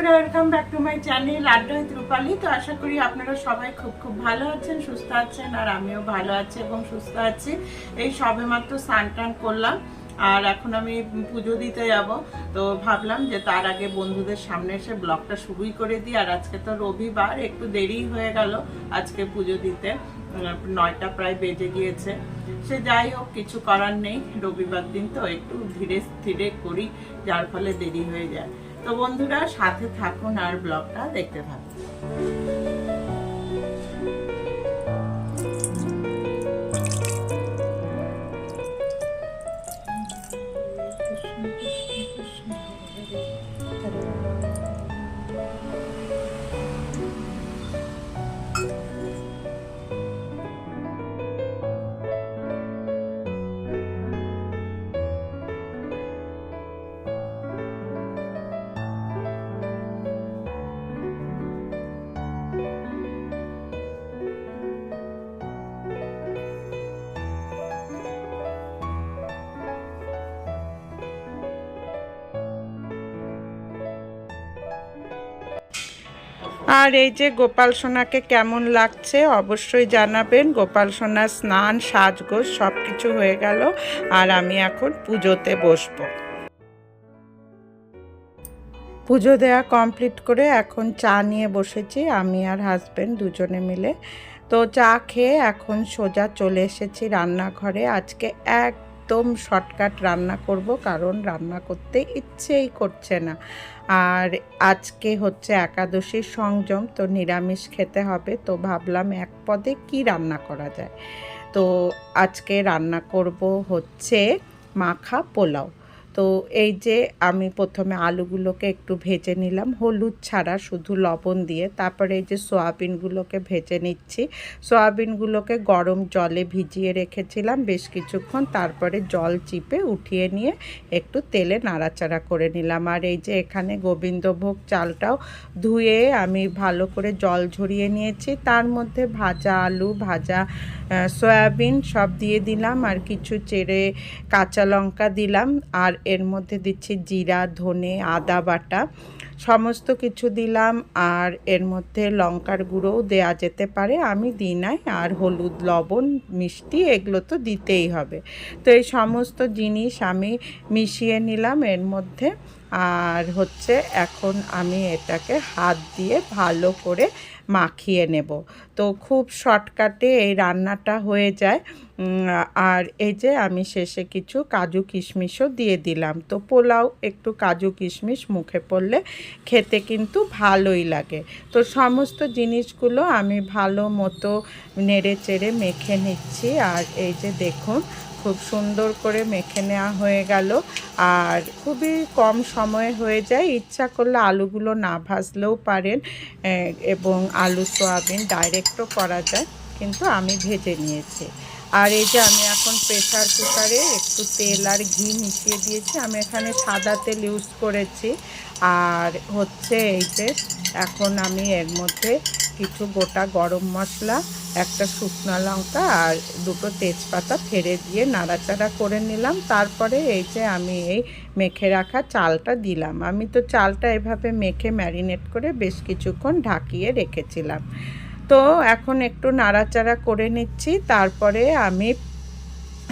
বন্ধুরা, welcome back to my channel আড্ডা with রূপালী। তো আশা করি আপনারা সবাই খুব ভালো আছেন, সুস্থ আছেন, আর আমিও ভালো আছি এবং সুস্থ আছি। এই সবেমাত্র স্নান টান করলাম আর এখন আমি পুজো দিতে যাব। তো ভাবলাম যে তার আগে বন্ধুদের সামনে এসে ব্লগটা শুরুই করে দিই। আর আজকে তো রবিবার, একটু দেরি হয়ে গেল আজকে পুজো দিতে, 9টা প্রায় বেজে গিয়েছে। সে যাই হোক, কিছু করার নেই, রবিবার দিন তো একটু ধীরে স্থিরে করি, যার ফলে দেরি হয়ে যায়। তো বন্ধুরা সাথে থাকুন আর ব্লগটা দেখতে থাকুন। আর এই যে গোপাল সোনাকে কেমন লাগছে অবশ্যই জানাবেন। গোপাল সোনার স্নান, সাজগোজ সব কিছু হয়ে গেল আর আমি এখন পুজোতে বসবো। পুজো দেওয়া কমপ্লিট করে এখন চা নিয়ে বসেছি, আমি আর হাজব্যান্ড দুজনে মিলে। তো চা খেয়ে এখন সোজা চলে এসেছি রান্নাঘরে। আজকে একদম শর্টকাট রান্না করব, কারণ রান্না করতে ইচ্ছেই করছে না। আর আজকে হচ্ছে একাদশীর সংযম, তো নিরামিষ খেতে হবে। তো ভাবলাম এক পদে কি রান্না করা যায়। তো আজকে রান্না করব হচ্ছে মাখা পোলাও। তো এই যে আমি প্রথমে আলুগুলোকে একটু ভেজে নিলাম, হলুদ ছাড়া, শুধু লবণ দিয়ে। তারপরে এই যে সয়াবিনগুলোকে ভেজে নিচ্ছি। সয়াবিনগুলোকে গরম জলে ভিজিয়ে রেখেছিলাম বেশ কিছুক্ষণ, তারপরে জল চিপে উঠিয়ে নিয়ে একটু তেলে নাড়াচাড়া করে নিলাম। আর এই যে এখানে গোবিন্দভোগ চালটাও ধুয়ে আমি ভালো করে জল ঝরিয়ে নিয়েছি। তার মধ্যে ভাজা আলু, ভাজা সয়াবিন সব দিয়ে দিলাম, আর কিছু চেড়ে কাঁচা লঙ্কা দিলাম, আর এর মধ্যে দিচ্ছি জিরা, ধনে, আদা বাটা সমস্ত কিছু দিলাম। আর এর মধ্যে লঙ্কার গুঁড়োও দেয়া যেতে পারে, আমি দিই নাই। আর হলুদ, লবণ, মিষ্টি এগুলো তো দিতেই হবে। তো এই সমস্ত জিনিস আমি মিশিয়ে নিলাম এর মধ্যে। আর হচ্ছে এখন আমি এটাকে হাত দিয়ে ভালো করে মাখিয়ে নেব। তো খুব শর্টকাটে এই রান্নাটা হয়ে যায়। আর এই যে আমি শেষে কিছু কাজু কিশমিশও দিয়ে দিলাম। তো পোলাও একটু কাজু কিশমিশ মুখে পড়লে খেতে কিন্তু ভালোই লাগে। তো সমস্ত জিনিসগুলো আমি ভালো মতো নেড়ে চেড়ে মেখে নিচ্ছি। আর এই যে দেখুন, খুব সুন্দর করে মেখে নেওয়া হয়ে গেল। আর খুবই কম সময়ে হয়ে যায়। ইচ্ছা করলে আলুগুলো না ভাজলেও পারেন, এবং আলু সয়াবিন ডাইরেক্টও করা যায়, কিন্তু আমি ভেজে নিয়েছি। আর এই যে আমি এখন প্রেসার কুকারে একটু তেল আর ঘি মিশিয়ে দিয়েছি। আমি এখানে সাদা তেল ইউজ করেছি। আর হচ্ছে এই যে এখন আমি এর মধ্যে কিছু গোটা গরম মশলা, একটা শুকনো লঙ্কা আর দুটো তেজপাতা ফেড়ে দিয়ে নাড়াচাড়া করে নিলাম। তারপরে এই যে আমি এই মেখে রাখা চালটা দিলাম। আমি তো চালটা এভাবে মেখে ম্যারিনেট করে বেশ কিছুক্ষণ ঢাকিয়ে রেখেছিলাম। তো এখন একটু নাড়াচাড়া করে নিচ্ছি। তারপরে আমি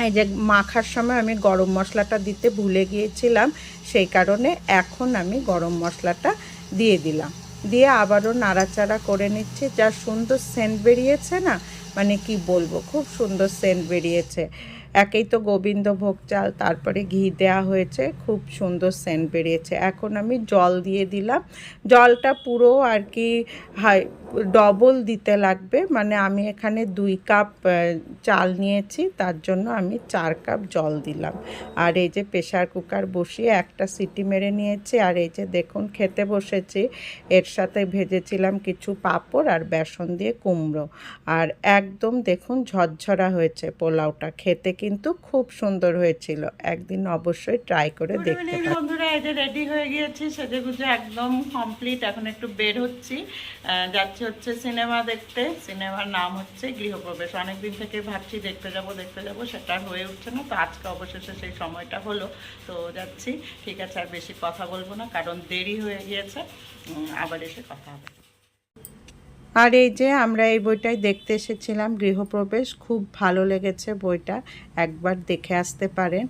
এই যে মাখার সময় আমি গরম মশলাটা দিতে ভুলে গিয়েছিলাম, সেই কারণে এখন আমি গরম মশলাটা দিয়ে দিলাম। দিয়ে আবারও নাড়াচাড়া করে নিচ্ছি। যা সুন্দর সেন্ট বেরিয়েছে না, মানে কি বলবো, খুব সুন্দর সেন্ট বেরিয়েছে। একেই তো গোবিন্দভোগ চাল, তারপরে ঘি দেওয়া হয়েছে, খুব সুন্দর সেন্ট বেরিয়েছে। এখন আমি জল দিয়ে দিলাম। জলটা পুরো আর কি হাই ডবল দিতে লাগবে, মানে আমি এখানে 2 কাপ চাল নিয়েছি, তার জন্য আমি 4 কাপ জল দিলাম। আর এই যে প্রেসার কুকার বসিয়ে একটা সিটি মেরে নিয়েছি। আর এই যে দেখুন খেতে বসেছি। এর সাথে ভেজেছিলাম কিছু পাঁপড় আর বেসন দিয়ে কুমড়ো। আর একদম দেখুন ঝরঝরা হয়েছে পোলাওটা, খেতে কিন্তু খুব সুন্দর হয়েছিল। একদিন অবশ্যই ট্রাই করে দেখতে পারেন। বন্ধুরা এই যে রেডি হয়ে গিয়েছি, সেজেগুজে একদম কমপ্লিট। এখন একটু বের হচ্ছি, যাচ্ছি যাচ্ছি হচ্ছে সিনেমা দেখতে। সিনেমার নাম হচ্ছে গৃহপ্রবেশ। অনেকদিন থেকে ভাবছি দেখতে যাব, সেটা আর হয়ে উঠছে না। তো আজকে অবশেষে সেই সময়টা হলো, তো যাচ্ছি। ঠিক আছে, আর বেশি কথা বলবো না, কারণ দেরি হয়ে গিয়েছে। আবার এসে কথা হবে। আর এই যে আমরা এই বইটাই দেখতে এসেছিলাম, গৃহপ্রবেশ। খুব ভালো লেগেছে বইটা, একবার দেখে আসতে পারেন।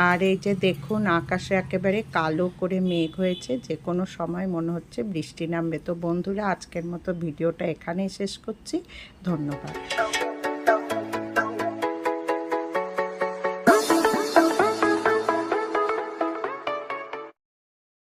আর এই যে দেখুন, আকাশে একেবারে কালো করে মেঘ হয়েছে, যে কোনো সময় মনে হচ্ছে বৃষ্টি নামবে। তো বন্ধুরা, আজকের মতো ভিডিওটা এখানেই শেষ করছি। ধন্যবাদ।